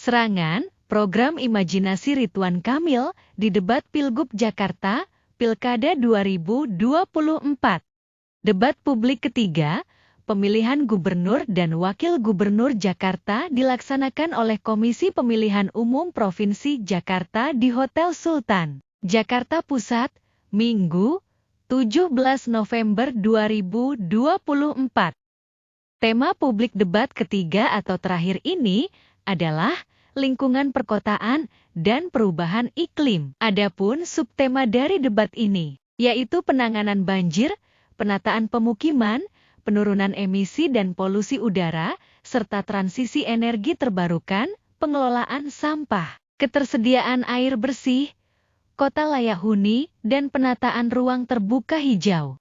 Serangan program Imajinasi Ridwan Kamil di debat Pilgub Jakarta, Pilkada 2024. Debat publik ketiga, pemilihan gubernur dan wakil gubernur Jakarta dilaksanakan oleh Komisi Pemilihan Umum Provinsi Jakarta di Hotel Sultan, Jakarta Pusat, Minggu, 17 November 2024. Tema publik debat ketiga atau terakhir ini adalah lingkungan perkotaan dan perubahan iklim. Adapun subtema dari debat ini, yaitu penanganan banjir, penataan pemukiman, penurunan emisi dan polusi udara, serta transisi energi terbarukan, pengelolaan sampah, ketersediaan air bersih, kota layak huni, dan penataan ruang terbuka hijau.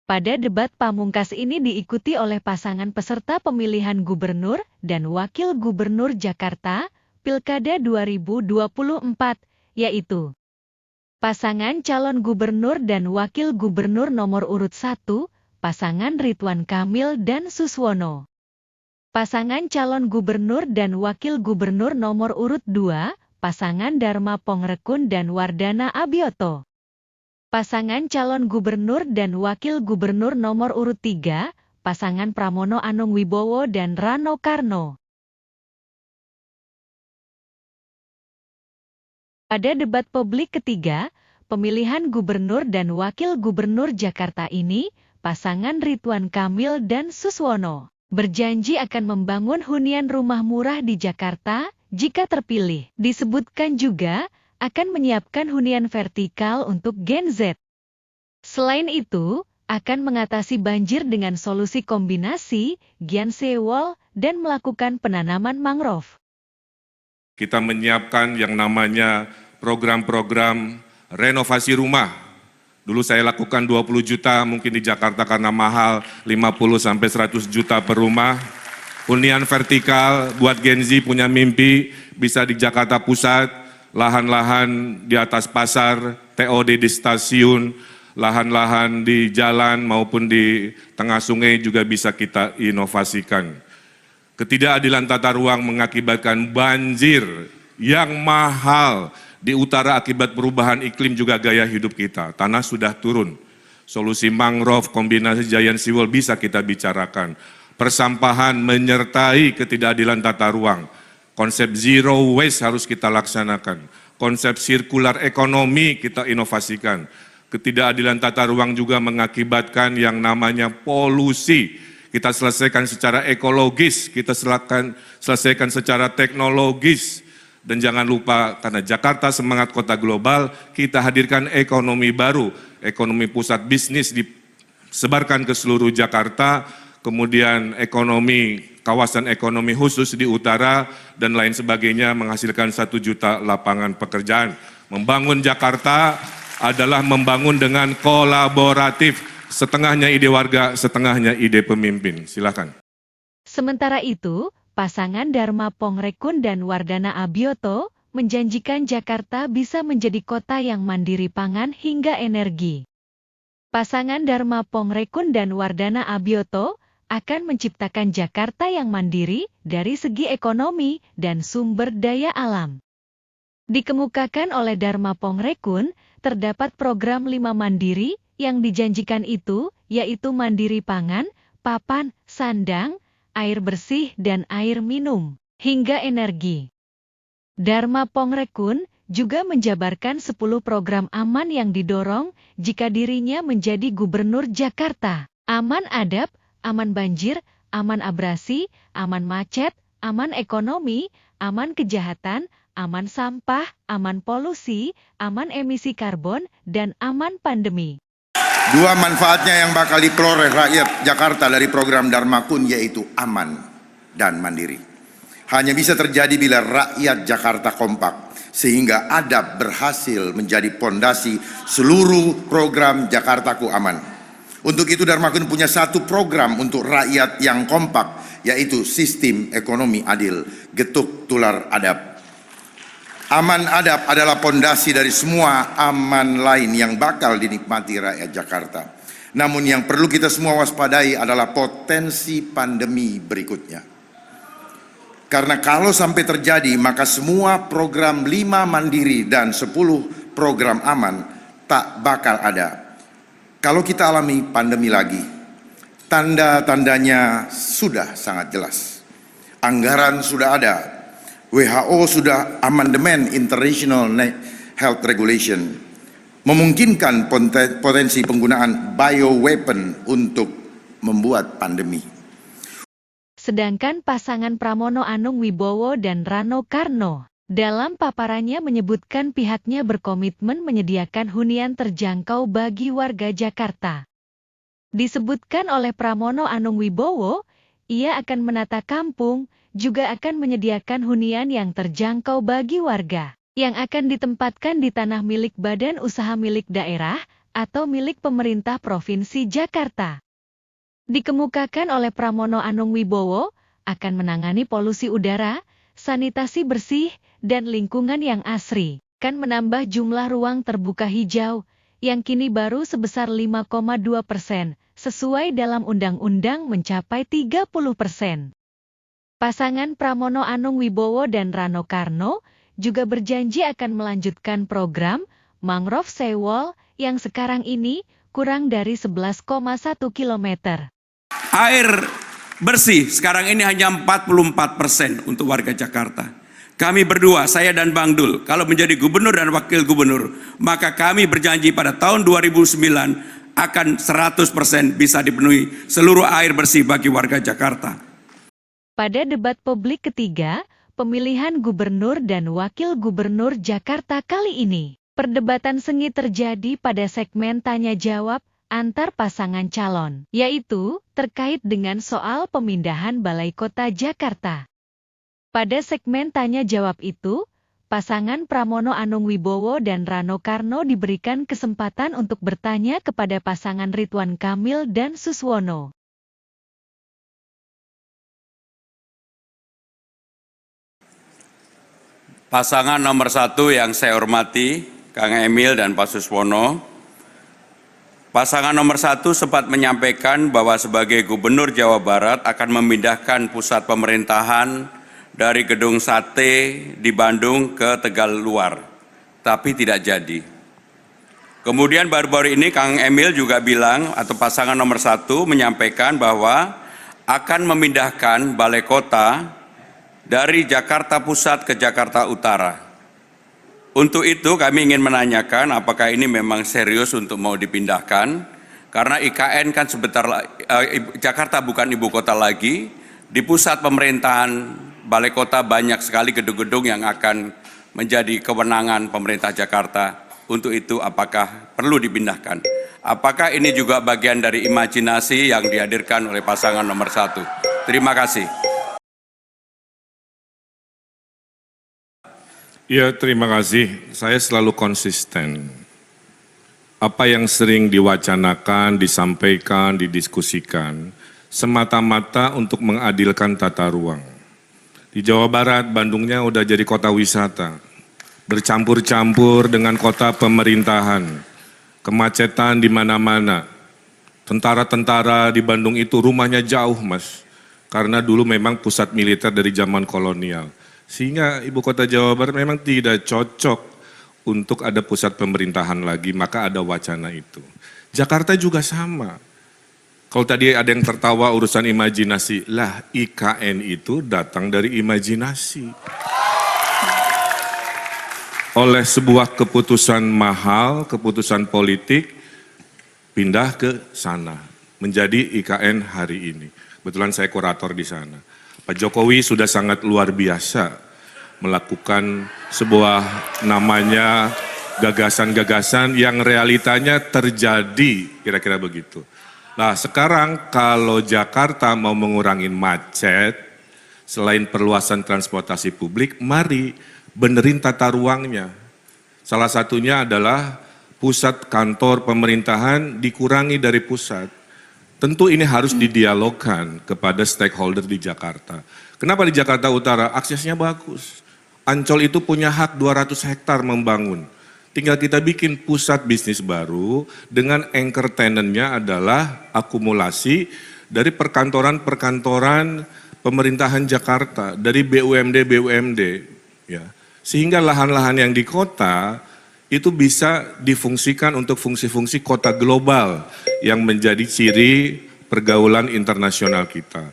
Pada debat pamungkas ini diikuti oleh pasangan peserta pemilihan gubernur dan wakil gubernur Jakarta, Pilkada 2024, yaitu pasangan calon gubernur dan wakil gubernur nomor urut 1, pasangan Ridwan Kamil dan Suswono. Pasangan calon gubernur dan wakil gubernur nomor urut 2, pasangan Dharma Pongrekun dan Wardana Abioto. Pasangan calon gubernur dan wakil gubernur nomor urut 3, pasangan Pramono Anung Wibowo dan Rano Karno. Pada debat publik ketiga, pemilihan gubernur dan wakil gubernur Jakarta ini, pasangan Ridwan Kamil dan Suswono berjanji akan membangun hunian rumah murah di Jakarta jika terpilih. Disebutkan juga akan menyiapkan hunian vertikal untuk Gen Z. Selain itu, akan mengatasi banjir dengan solusi kombinasi Gian Sewol dan melakukan penanaman mangrove. Kita menyiapkan yang namanya program-program renovasi rumah. Dulu saya lakukan 20 juta, mungkin di Jakarta karena mahal 50-100 juta per rumah. Hunian vertikal buat Gen Z punya mimpi bisa di Jakarta Pusat, lahan-lahan di atas pasar, TOD di stasiun, lahan-lahan di jalan maupun di tengah sungai juga bisa kita inovasikan. Ketidakadilan tata ruang mengakibatkan banjir yang mahal di utara akibat perubahan iklim juga gaya hidup kita. Tanah sudah turun. Solusi mangrove kombinasi giant seawall bisa kita bicarakan. Persampahan menyertai ketidakadilan tata ruang. Konsep zero waste harus kita laksanakan. Konsep sirkular ekonomi kita inovasikan. Ketidakadilan tata ruang juga mengakibatkan yang namanya polusi. Kita selesaikan secara ekologis, kita selesaikan secara teknologis. Dan jangan lupa, karena Jakarta semangat kota global, kita hadirkan ekonomi baru. Ekonomi pusat bisnis disebarkan ke seluruh Jakarta, kemudian ekonomi kawasan ekonomi khusus di utara, dan lain sebagainya menghasilkan 1 juta lapangan pekerjaan. Membangun Jakarta adalah membangun dengan kolaboratif, setengahnya ide warga, setengahnya ide pemimpin. Silakan. Sementara itu, pasangan Dharma Pongrekun dan Wardana Abioto menjanjikan Jakarta bisa menjadi kota yang mandiri pangan hingga energi. Pasangan Dharma Pongrekun dan Wardana Abioto akan menciptakan Jakarta yang mandiri dari segi ekonomi dan sumber daya alam. Dikemukakan oleh Dharma Pongrekun, terdapat program 5 mandiri yang dijanjikan itu, yaitu mandiri pangan, papan, sandang, air bersih dan air minum, hingga energi. Dharma Pongrekun juga menjabarkan 10 program aman yang didorong jika dirinya menjadi gubernur Jakarta. Aman adab, aman banjir, aman abrasi, aman macet, aman ekonomi, aman kejahatan, aman sampah, aman polusi, aman emisi karbon, dan aman pandemi. Dua manfaatnya yang bakal diperoleh rakyat Jakarta dari program Dharma Kun yaitu aman dan mandiri. Hanya bisa terjadi bila rakyat Jakarta kompak, sehingga adab berhasil menjadi pondasi seluruh program Jakartaku Aman. Untuk itu Dharma Kun punya satu program untuk rakyat yang kompak, yaitu sistem ekonomi adil, getuk tular adab. Aman adab adalah pondasi dari semua aman lain yang bakal dinikmati rakyat Jakarta. Namun yang perlu kita semua waspadai adalah potensi pandemi berikutnya. Karena kalau sampai terjadi, maka semua program 5 mandiri dan 10 program aman tak bakal ada. Kalau kita alami pandemi lagi, tanda-tandanya sudah sangat jelas. Anggaran sudah ada, WHO sudah amandemen International Health Regulation, memungkinkan potensi penggunaan bioweapon untuk membuat pandemi. Sedangkan pasangan Pramono Anung Wibowo dan Rano Karno dalam paparannya menyebutkan pihaknya berkomitmen menyediakan hunian terjangkau bagi warga Jakarta. Disebutkan oleh Pramono Anung Wibowo, ia akan menata kampung, juga akan menyediakan hunian yang terjangkau bagi warga, yang akan ditempatkan di tanah milik badan usaha milik daerah atau milik pemerintah Provinsi Jakarta. Dikemukakan oleh Pramono Anung Wibowo, akan menangani polusi udara, sanitasi bersih, dan lingkungan yang asri, kan menambah jumlah ruang terbuka hijau, yang kini baru sebesar 5,2%, sesuai dalam undang-undang mencapai 30%. Pasangan Pramono Anung Wibowo dan Rano Karno juga berjanji akan melanjutkan program Mangrove Seawall yang sekarang ini kurang dari 11,1 kilometer. Air bersih sekarang ini hanya 44% untuk warga Jakarta. Kami berdua, saya dan Bang Dul, kalau menjadi gubernur dan wakil gubernur, maka kami berjanji pada tahun 2009 akan 100% bisa dipenuhi seluruh air bersih bagi warga Jakarta. Pada debat publik ketiga, pemilihan gubernur dan wakil gubernur Jakarta kali ini, perdebatan sengit terjadi pada segmen tanya-jawab antar pasangan calon, yaitu terkait dengan soal pemindahan Balai Kota Jakarta. Pada segmen tanya-jawab itu, pasangan Pramono Anung Wibowo dan Rano Karno diberikan kesempatan untuk bertanya kepada pasangan Ridwan Kamil dan Suswono. Pasangan nomor 1 yang saya hormati, Kang Emil dan Pak Suswono. Pasangan nomor 1 sempat menyampaikan bahwa sebagai Gubernur Jawa Barat akan memindahkan pusat pemerintahan dari Gedung Sate di Bandung ke Tegal Luar, tapi tidak jadi. Kemudian baru-baru ini Kang Emil juga bilang, atau pasangan nomor 1 menyampaikan bahwa akan memindahkan Balai Kota dari Jakarta Pusat ke Jakarta Utara. Untuk itu kami ingin menanyakan apakah ini memang serius untuk mau dipindahkan, karena IKN kan Jakarta bukan ibu kota lagi, di pusat pemerintahan Balai Kota banyak sekali gedung-gedung yang akan menjadi kewenangan pemerintah Jakarta. Untuk itu apakah perlu dipindahkan? Apakah ini juga bagian dari imajinasi yang dihadirkan oleh pasangan nomor 1? Terima kasih. Ya, terima kasih. Saya selalu konsisten. Apa yang sering diwacanakan, disampaikan, didiskusikan, semata-mata untuk mengadilkan tata ruang. Di Jawa Barat, Bandungnya udah jadi kota wisata, bercampur-campur dengan kota pemerintahan, kemacetan di mana-mana. Tentara-tentara di Bandung itu rumahnya jauh, Mas, karena dulu memang pusat militer dari zaman kolonial. Sehingga ibu kota Jawa Barat memang tidak cocok untuk ada pusat pemerintahan lagi, maka ada wacana itu. Jakarta juga sama. Kalau tadi ada yang tertawa urusan imajinasi, lah IKN itu datang dari imajinasi. Oleh sebuah keputusan mahal, keputusan politik, pindah ke sana, menjadi IKN hari ini. Kebetulan saya kurator di sana. Pak Jokowi sudah sangat luar biasa melakukan sebuah namanya gagasan-gagasan yang realitanya terjadi, kira-kira begitu. Nah sekarang kalau Jakarta mau mengurangi macet, selain perluasan transportasi publik, mari benerin tata ruangnya. Salah satunya adalah pusat kantor pemerintahan dikurangi dari pusat. Tentu ini harus didialogkan kepada stakeholder di Jakarta. Kenapa di Jakarta Utara? Aksesnya bagus. Ancol itu punya hak 200 hektar membangun. Tinggal kita bikin pusat bisnis baru dengan anchor tenant-nya adalah akumulasi dari perkantoran-perkantoran pemerintahan Jakarta, dari BUMD, ya, sehingga lahan-lahan yang di kota itu bisa difungsikan untuk fungsi-fungsi kota global yang menjadi ciri pergaulan internasional kita.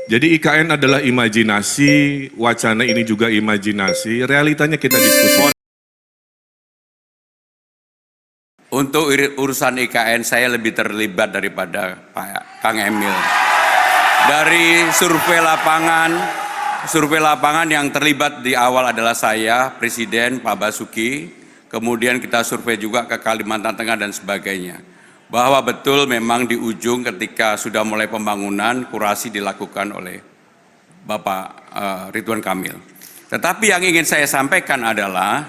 Jadi IKN adalah imajinasi, wacana ini juga imajinasi, realitanya kita diskusi. Untuk urusan IKN saya lebih terlibat daripada Pak Kang Emil. Dari survei lapangan yang terlibat di awal adalah saya, Presiden Pak Basuki, kemudian kita survei juga ke Kalimantan Tengah dan sebagainya. Bahwa betul memang di ujung ketika sudah mulai pembangunan, kurasi dilakukan oleh Bapak Ridwan Kamil. Tetapi yang ingin saya sampaikan adalah,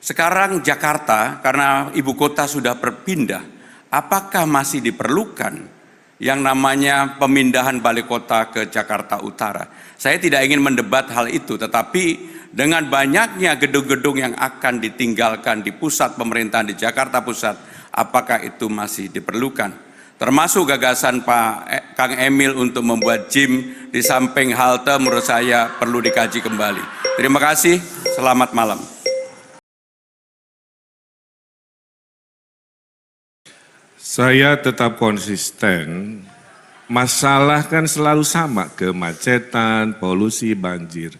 sekarang Jakarta karena ibu kota sudah berpindah, apakah masih diperlukan yang namanya pemindahan balai kota ke Jakarta Utara? Saya tidak ingin mendebat hal itu, tetapi dengan banyaknya gedung-gedung yang akan ditinggalkan di pusat pemerintahan di Jakarta Pusat, apakah itu masih diperlukan? Termasuk gagasan Pak Kang Emil untuk membuat gym di samping halte, menurut saya perlu dikaji kembali. Terima kasih, selamat malam. Saya tetap konsisten, masalah kan selalu sama, kemacetan, polusi, banjir.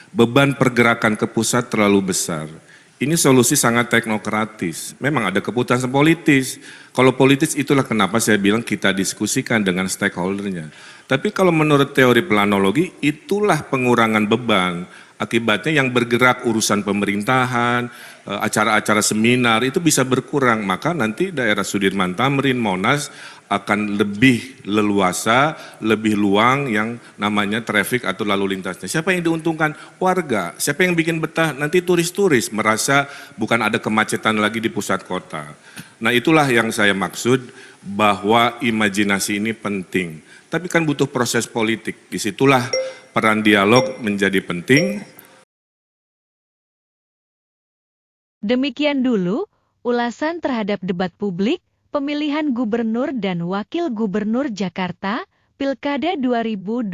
Beban pergerakan ke pusat terlalu besar. Ini solusi sangat teknokratis, memang ada keputusan politis. Kalau politis itulah kenapa saya bilang kita diskusikan dengan stakeholdernya. Tapi kalau menurut teori planologi, itulah pengurangan beban. Akibatnya yang bergerak urusan pemerintahan, acara-acara seminar itu bisa berkurang. Maka nanti daerah Sudirman Tamrin, Monas akan lebih leluasa, lebih luang yang namanya traffic atau lalu lintasnya. Siapa yang diuntungkan? Warga. Siapa yang bikin betah? Nanti turis-turis merasa bukan ada kemacetan lagi di pusat kota. Nah itulah yang saya maksud bahwa imajinasi ini penting. Tapi kan butuh proses politik. Disitulah peran dialog menjadi penting. Demikian dulu ulasan terhadap debat publik pemilihan gubernur dan wakil gubernur Jakarta Pilkada 2024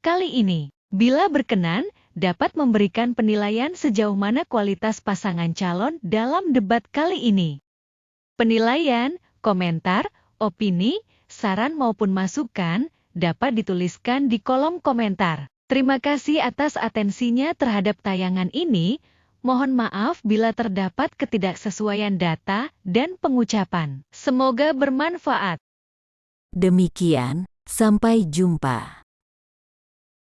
kali ini. Bila berkenan, dapat memberikan penilaian sejauh mana kualitas pasangan calon dalam debat kali ini. Penilaian, komentar, opini, saran maupun masukan dapat dituliskan di kolom komentar. Terima kasih atas atensinya terhadap tayangan ini. Mohon maaf bila terdapat ketidaksesuaian data dan pengucapan. Semoga bermanfaat. Demikian, sampai jumpa.